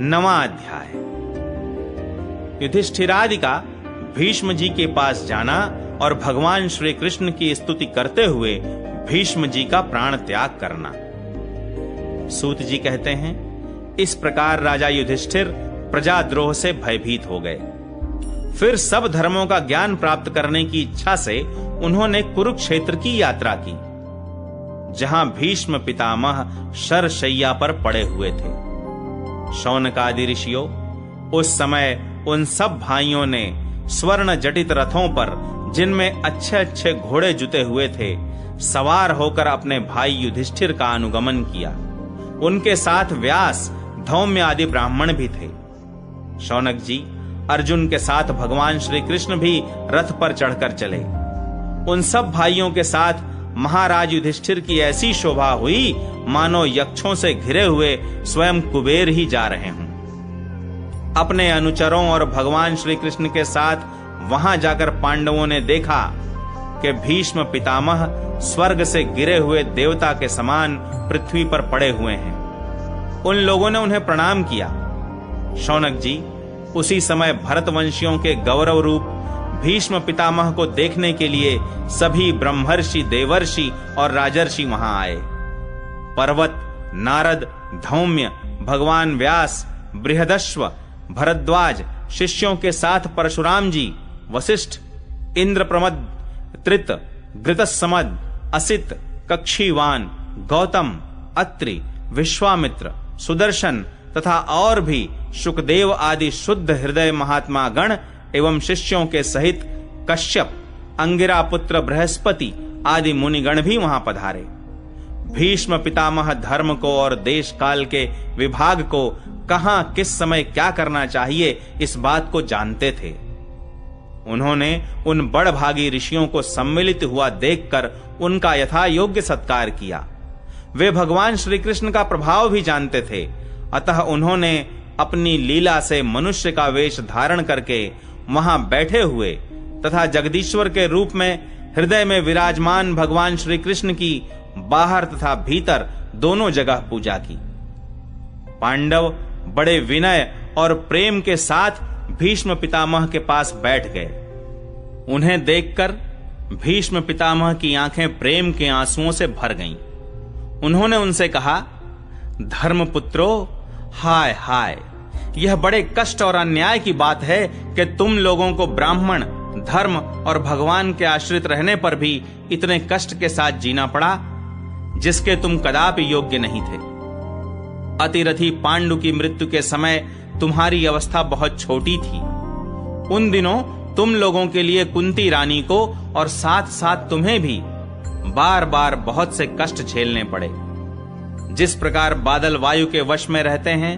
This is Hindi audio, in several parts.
9वां अध्याय। युधिष्ठिरादि का भीष्म जी के पास जाना और भगवान श्री कृष्ण की स्तुति करते हुए भीष्म जी का प्राण त्याग करना। सूत जी कहते हैं, इस प्रकार राजा युधिष्ठिर प्रजाद्रोह से भयभीत हो गए। फिर सब धर्मों का ज्ञान प्राप्त करने की इच्छा से उन्होंने कुरुक्षेत्र की यात्रा की, जहां भीष्म पितामह शरशैया पर पड़े हुए थे। शौनकादि ऋषियों, उस समय उन सब भाइयों ने स्वर्ण जटित रथों पर, जिनमें अच्छे अच्छे घोड़े जुते हुए थे, सवार होकर अपने भाई युधिष्ठिर का अनुगमन किया। उनके साथ व्यास, धौम्य आदि ब्राह्मण भी थे। शौनक जी अर्जुन के साथ भगवान श्री कृष्ण भी रथ पर चढ़कर चले। उन सब भाइयों के साथ महाराज युधिष्ठिर की ऐसी शोभा हुई मानो यक्षों से घिरे हुए स्वयं कुबेर ही जा रहे हों। अपने अनुचरों और भगवान श्री कृष्ण के साथ वहां जाकर पांडवों ने देखा कि भीष्म पितामह स्वर्ग से गिरे हुए देवता के समान पृथ्वी पर पड़े हुए हैं। उन लोगों ने उन्हें प्रणाम किया। शौनक जी उसी समय भरतवंशियों के गौरव रूप भीष्म पितामह को देखने के लिए सभी ब्रह्मर्षि, देवर्षि और राजर्षि वहां आए। पर्वत, नारद, धौम्य, भगवान व्यास, बृहदश्व, भरद्वाज, शिष्यों के साथ परशुराम जी, वशिष्ठ, इंद्रप्रमद, त्रित, घृतसमद, असित, कक्षीवान, गौतम, अत्रि, विश्वामित्र, सुदर्शन तथा और भी शुकदेव आदि शुद्ध हृदय महात्मा गण एवं शिष्यों के सहित कश्यप, अंगिरा पुत्र बृहस्पति आदि मुनिगण भी वहां पधारे। भीष्म पितामह धर्म को और देश काल के विभाग को, कहां किस समय क्या करना चाहिए, इस बात को जानते थे। उन्होंने उन बड़भागी ऋषियों को सम्मिलित हुआ देखकर उनका यथा योग्य सत्कार किया। वे भगवान श्री कृष्ण का प्रभाव भी जानते थे, अतः उन्होंने अपनी लीला से मनुष्य का वेश धारण करके वहां बैठे हुए तथा जगदीश्वर के रूप में हृदय में विराजमान भगवान श्री कृष्ण की बाहर तथा भीतर दोनों जगह पूजा की। पांडव बड़े विनय और प्रेम के साथ भीष्म पितामह के पास बैठ गए। उन्हें देखकर भीष्म पितामह की आंखें प्रेम के आंसुओं से भर गईं। उन्होंने उनसे कहा, धर्मपुत्रों, हाय हाय, यह बड़े कष्ट और अन्याय की बात है कि तुम लोगों को ब्राह्मण, धर्म और भगवान के आश्रित रहने पर भी इतने कष्ट के साथ जीना पड़ा, जिसके तुम कदापि योग्य नहीं थे। अतिरथी पांडु की मृत्यु के समय तुम्हारी अवस्था बहुत छोटी थी। उन दिनों तुम लोगों के लिए कुंती रानी को और साथ साथ तुम्हें भी बार बार बहुत से कष्ट झेलने पड़े। जिस प्रकार बादल वायु के वश में रहते हैं,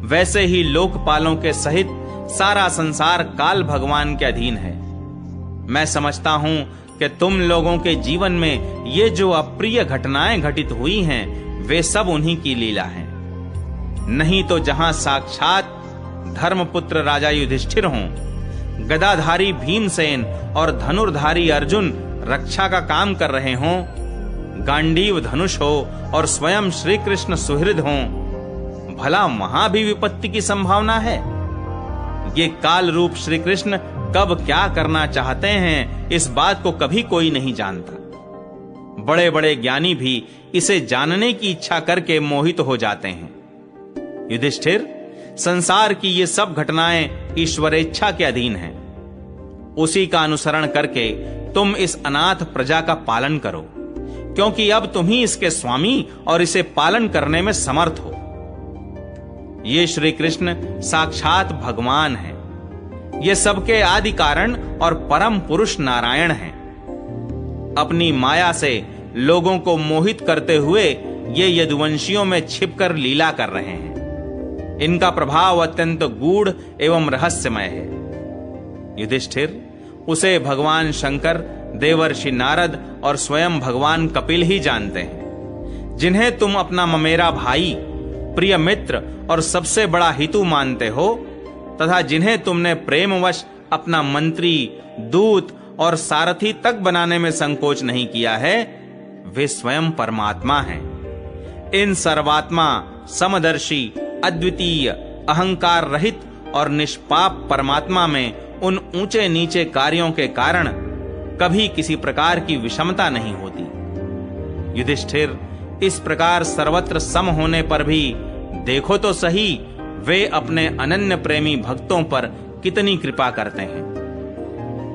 वैसे ही लोकपालों के सहित सारा संसार काल भगवान के अधीन है। मैं समझता हूं कि तुम लोगों के जीवन में ये जो अप्रिय घटनाएं घटित हुई हैं, वे सब उन्हीं की लीला हैं। नहीं तो जहां साक्षात धर्मपुत्र राजा युधिष्ठिर हों, गदाधारी भीमसेन और धनुर्धारी अर्जुन रक्षा का काम कर रहे हों, गांडीव धनुष हो और स्वयं श्री कृष्ण सुहृद हों, भला वहां भी विपत्ति की संभावना है? ये काल रूप श्री कृष्ण कब क्या करना चाहते हैं, इस बात को कभी कोई नहीं जानता। बड़े बड़े ज्ञानी भी इसे जानने की इच्छा करके मोहित हो जाते हैं। युधिष्ठिर, संसार की ये सब घटनाएं ईश्वरेच्छा के अधीन हैं। उसी का अनुसरण करके तुम इस अनाथ प्रजा का पालन करो, क्योंकि अब तुम ही इसके स्वामी और इसे पालन करने में समर्थ हो। ये श्री कृष्ण साक्षात भगवान हैं। ये सबके आदि कारण और परम पुरुष नारायण हैं। अपनी माया से लोगों को मोहित करते हुए ये यदुवंशियों में छिपकर लीला कर रहे हैं। इनका प्रभाव अत्यंत गूढ़ एवं रहस्यमय है। युधिष्ठिर, उसे भगवान शंकर, देवर्षि नारद और स्वयं भगवान कपिल ही जानते हैं, जिन्हें तुम अपना ममेरा भाई, प्रिय मित्र और सबसे बड़ा हितु मानते हो, तथा जिन्हें तुमने प्रेमवश अपना मंत्री, दूत और सारथी तक बनाने में संकोच नहीं किया है, वे स्वयं परमात्मा हैं। इन सर्वात्मा, समदर्शी, अद्वितीय, अहंकार रहित और निष्पाप परमात्मा में उन ऊंचे नीचे कार्यों के कारण कभी किसी प्रकार की विषमता नहीं होती। युधिष्ठिर, इस प्रकार सर्वत्र सम होने पर भी देखो तो सही वे अपने अनन्य प्रेमी भक्तों पर कितनी कृपा करते हैं।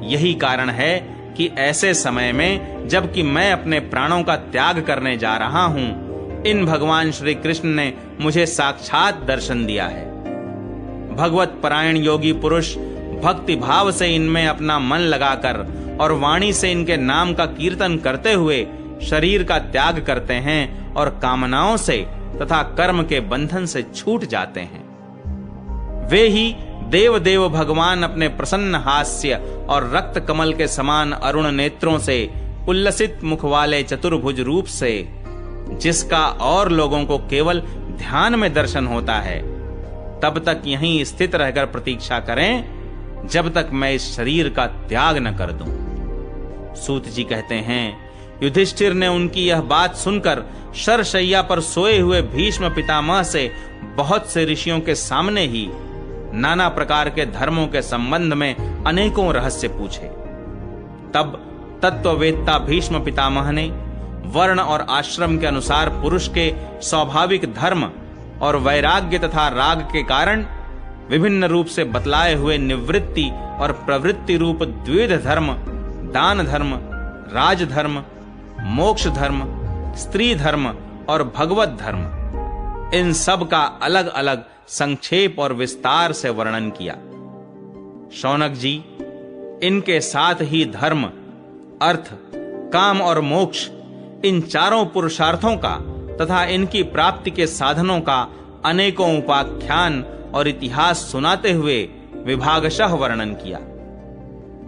यही कारण है कि ऐसे समय में जबकि मैं अपने प्राणों का त्याग करने जा रहा हूं, इन भगवान श्री कृष्ण ने मुझे साक्षात दर्शन दिया है। भगवत परायण योगी पुरुष भक्ति भाव से इनमें अपना मन लगाकर और वाणी से इनके नाम का कीर्तन करते हुए शरीर का त्याग करते हैं और कामनाओं से तथा कर्म के बंधन से छूट जाते हैं। वे ही देव देव भगवान अपने प्रसन्न हास्य और रक्त कमल के समान अरुण नेत्रों से उल्लसित मुख वाले चतुर्भुज रूप से, जिसका और लोगों को केवल ध्यान में दर्शन होता है, तब तक यहीं स्थित रहकर प्रतीक्षा करें जब तक मैं इस शरीर का त्याग न कर दूं। सूत जी कहते हैं, युधिष्ठिर ने उनकी यह बात सुनकर शरशैया पर सोए हुए भीष्म पितामह से बहुत से ऋषियों के सामने ही नाना प्रकार के धर्मों के संबंध में अनेकों रहस्य पूछे। तब तत्ववेत्ता भीष्म पितामह ने वर्ण और आश्रम के अनुसार पुरुष के स्वाभाविक धर्म और वैराग्य तथा राग के कारण विभिन्न रूप से बतलाए हुए निवृत्ति और प्रवृत्ति रूप द्विविध धर्म, दान धर्म, राजधर्म, मोक्ष धर्म, स्त्री धर्म और भगवत धर्म, इन सब का अलग अलग संक्षेप और विस्तार से वर्णन किया। शौनक जी, इनके साथ ही धर्म, अर्थ, काम और मोक्ष, इन चारों पुरुषार्थों का तथा इनकी प्राप्ति के साधनों का अनेकों उपाख्यान और इतिहास सुनाते हुए विभागशः वर्णन किया।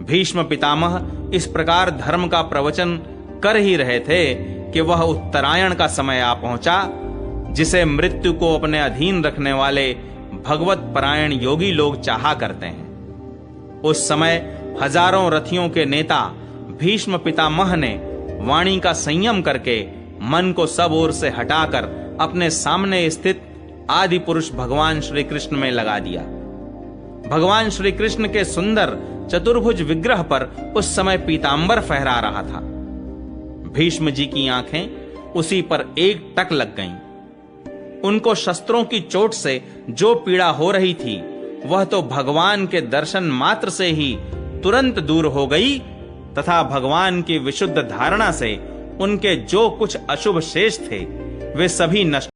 भीष्म पितामह इस प्रकार धर्म का प्रवचन कर ही रहे थे कि वह उत्तरायण का समय आ पहुंचा, जिसे मृत्यु को अपने अधीन रखने वाले भगवत परायण योगी लोग चाहा करते हैं। उस समय हजारों रथियों के नेता भीष्म पितामह ने वाणी का संयम करके मन को सब ओर से हटाकर अपने सामने स्थित आदि पुरुष भगवान श्री कृष्ण में लगा दिया। भगवान श्री कृष्ण के सुंदर चतुर्भुज विग्रह पर उस समय पीतांबर फहरा रहा था। भीष्म जी की आंखें उसी पर एक टक लग गईं। उनको शस्त्रों की चोट से जो पीड़ा हो रही थी, वह तो भगवान के दर्शन मात्र से ही तुरंत दूर हो गई तथा भगवान की विशुद्ध धारणा से उनके जो कुछ अशुभ शेष थे, वे सभी नष्ट